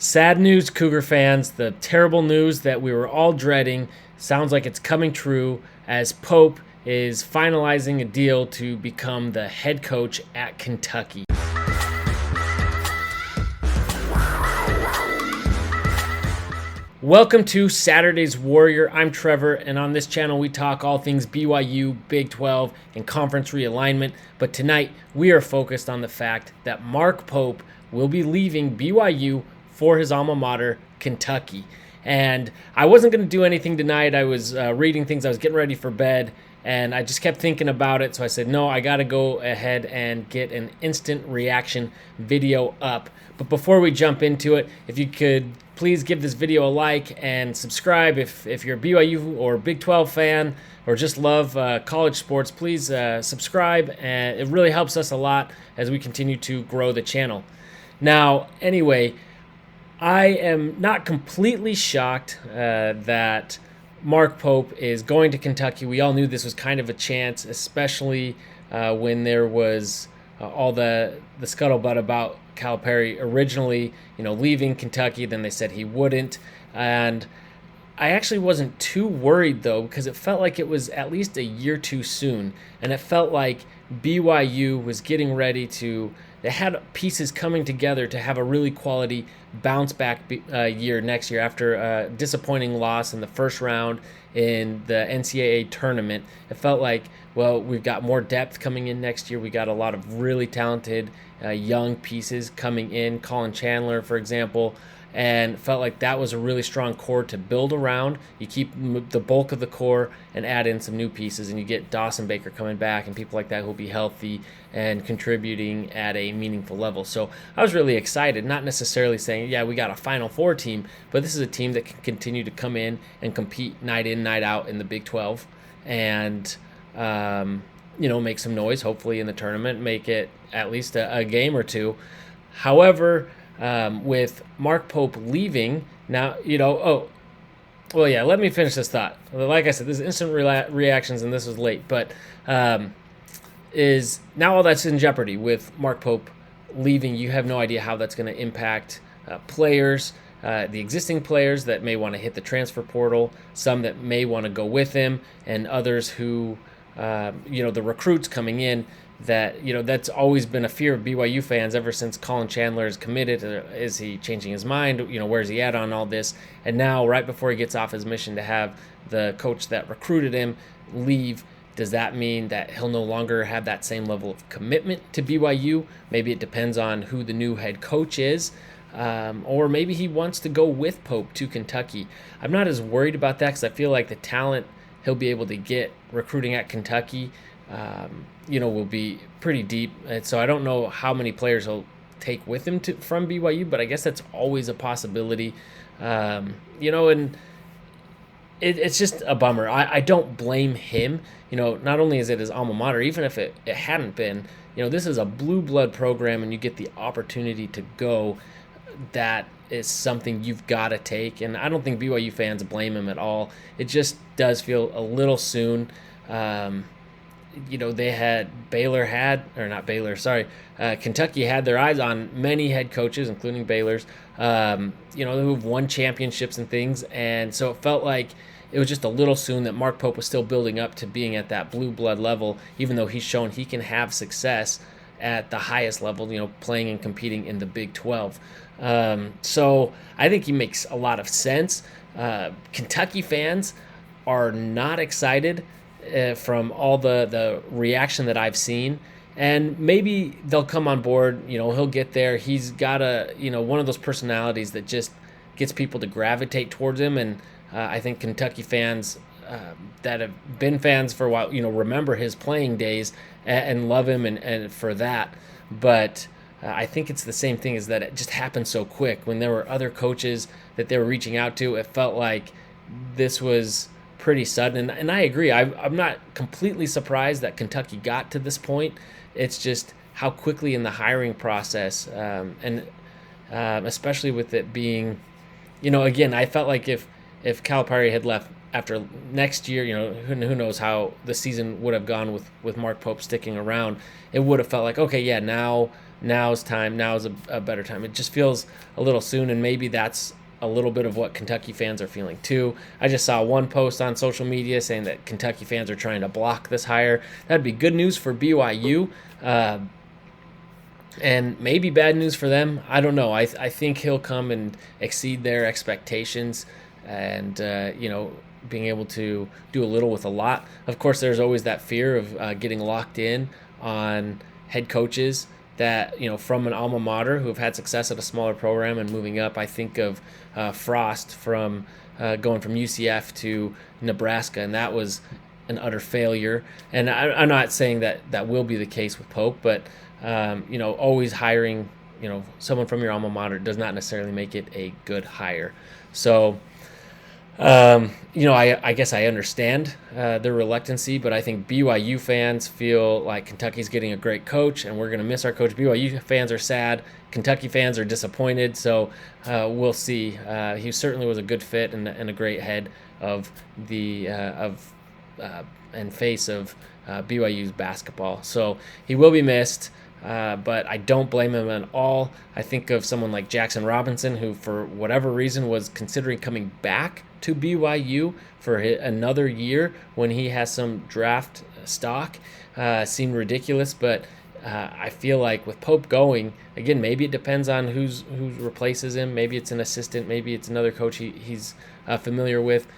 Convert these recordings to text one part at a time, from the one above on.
Sad news, Cougar fans. The terrible news that we were all dreading sounds like it's coming true as Pope is finalizing a deal to become the head coach at Kentucky. Welcome to Saturday's Warrior. I'm Trevor, and on this channel we talk all things BYU, Big 12, and conference realignment. But tonight we are focused on the fact that Mark Pope will be leaving BYU for his alma mater, Kentucky. And I wasn't going to do anything tonight. I was reading things. I was getting ready for bed, and I just kept thinking about it. So I said, no, I got to go ahead and get an instant reaction video up. But before we jump into it, if you could please give this video a like and subscribe. If you're a BYU or Big 12 fan or just love college sports, please subscribe. And it really helps us a lot as we continue to grow the channel. Now, anyway, I am not completely shocked that Mark Pope is going to Kentucky. We all knew this was kind of a chance, especially when there was all the scuttlebutt about Calipari originally, leaving Kentucky. Then they said he wouldn't, and I actually wasn't too worried though, because it felt like it was at least a year too soon, and it felt like BYU was getting ready to. They had pieces coming together to have a really quality bounce back year next year after a disappointing loss in the first round in the NCAA tournament. It felt like, well, we've got more depth coming in next year. We got a lot of really talented young pieces coming in, Colin Chandler, for example, and felt like that was a really strong core to build around. You keep the bulk of the core and add in some new pieces, and you get Dawson Baker coming back and people like that who will be healthy and contributing at a meaningful level. So I was really excited, not necessarily saying, yeah, we got a Final Four team, but this is a team that can continue to come in and compete night in, night out in the Big 12 and, make some noise, hopefully in the tournament, make it at least a game or two. However, with Mark Pope leaving, now, let me finish this thought. Like I said, this is instant reactions, and this was late, but is now all that's in jeopardy with Mark Pope leaving. You have no idea how that's going to impact players, the existing players that may want to hit the transfer portal, some that may want to go with him, and others who, the recruits coming in. That that's always been a fear of BYU fans ever since Colin Chandler is committed. Is he changing his mind? Where's he at on all this? And now, right before he gets off his mission, to have the coach that recruited him leave, does that mean that he'll no longer have that same level of commitment to BYU? Maybe it depends on who the new head coach is. Or maybe he wants to go with Pope to Kentucky. I'm not as worried about that because I feel like the talent he'll be able to get recruiting at Kentucky will be pretty deep. And so I don't know how many players he'll take with him from BYU, but I guess that's always a possibility. And it's just a bummer. I don't blame him. Not only is it his alma mater, even if it hadn't been, this is a blue blood program and you get the opportunity to go. That is something you've got to take. And I don't think BYU fans blame him at all. It just does feel a little soon. They had Kentucky had their eyes on many head coaches, including Baylor's, who've won championships and things. And so it felt like it was just a little soon that Mark Pope was still building up to being at that blue blood level, even though he's shown he can have success at the highest level, playing and competing in the Big 12. So I think he makes a lot of sense. Kentucky fans are not excited from all the reaction that I've seen, and maybe they'll come on board. He'll get there. He's got one of those personalities that just gets people to gravitate towards him, and I think Kentucky fans that have been fans for a while, remember his playing days and love him and for that. But I think it's the same thing, is that it just happened so quick. When there were other coaches that they were reaching out to, it felt like this was pretty sudden, and I agree. I'm not completely surprised that Kentucky got to this point. It's just how quickly in the hiring process, and especially with it being, again, I felt like if Calipari had left after next year, who knows how the season would have gone with Mark Pope sticking around. It would have felt like, okay, yeah, now now's time. Now is a better time. It just feels a little soon, and maybe that's a little bit of what Kentucky fans are feeling too. I just saw one post on social media saying that Kentucky fans are trying to block this hire. That'd be good news for BYU. And maybe bad news for them. I don't know. I think he'll come and exceed their expectations, and being able to do a little with a lot. Of course, there's always that fear of getting locked in on head coaches that from an alma mater who have had success at a smaller program and moving up. I think of Frost from going from UCF to Nebraska, and that was an utter failure. And I'm not saying that will be the case with Pope, but always hiring someone from your alma mater does not necessarily make it a good hire. So I guess I understand their reluctancy, but I think BYU fans feel like Kentucky's getting a great coach, and we're going to miss our coach. BYU fans are sad. Kentucky fans are disappointed. So we'll see. He certainly was a good fit and a great head of the and face of BYU's basketball. So he will be missed. But I don't blame him at all. I think of someone like Jackson Robinson, who for whatever reason was considering coming back to BYU for another year when he has some draft stock. Seemed ridiculous, but I feel like with Pope going, again, maybe it depends on who replaces him. Maybe it's an assistant, maybe it's another coach he's familiar with,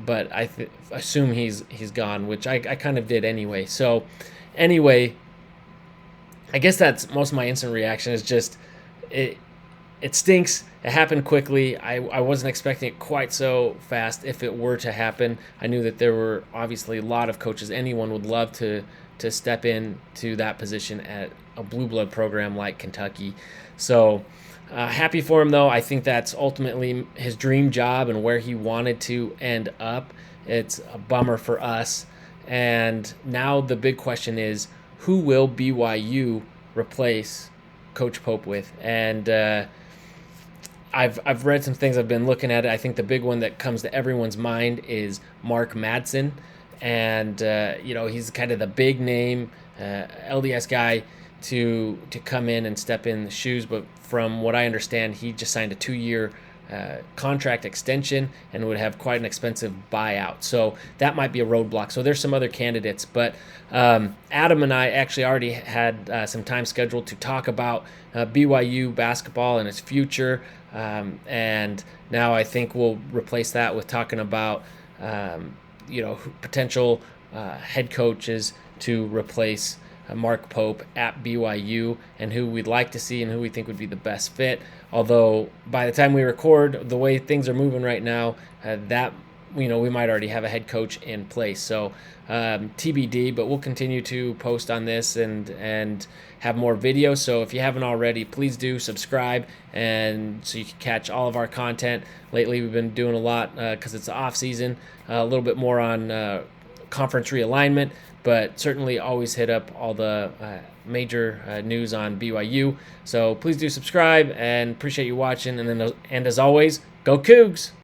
but I assume he's gone, which I kind of did anyway. So anyway, I guess that's most of my instant reaction is just it stinks. It happened quickly. I wasn't expecting it quite so fast if it were to happen. I knew that there were obviously a lot of coaches. Anyone would love to step into that position at a blue blood program like Kentucky. So happy for him, though. I think that's ultimately his dream job and where he wanted to end up. It's a bummer for us. And now the big question is, who will BYU replace Coach Pope with? And I've read some things. I've been looking at it. I think the big one that comes to everyone's mind is Mark Madsen. And, he's kind of the big name LDS guy to come in and step in the shoes. But from what I understand, he just signed a 2-year contract extension and would have quite an expensive buyout. So that might be a roadblock. So there's some other candidates. But Adam and I actually already had some time scheduled to talk about BYU basketball and its future. And now I think we'll replace that with talking about, potential head coaches to replace Mark Pope at BYU and who we'd like to see and who we think would be the best fit. Although by the time we record, the way things are moving right now, we might already have a head coach in place. So TBD, but we'll continue to post on this and have more videos. So if you haven't already, please do subscribe, and so you can catch all of our content. Lately, we've been doing a lot because it's the off season, a little bit more on conference realignment, but certainly always hit up all the major news on BYU. So please do subscribe, and appreciate you watching. And as always, go Cougs!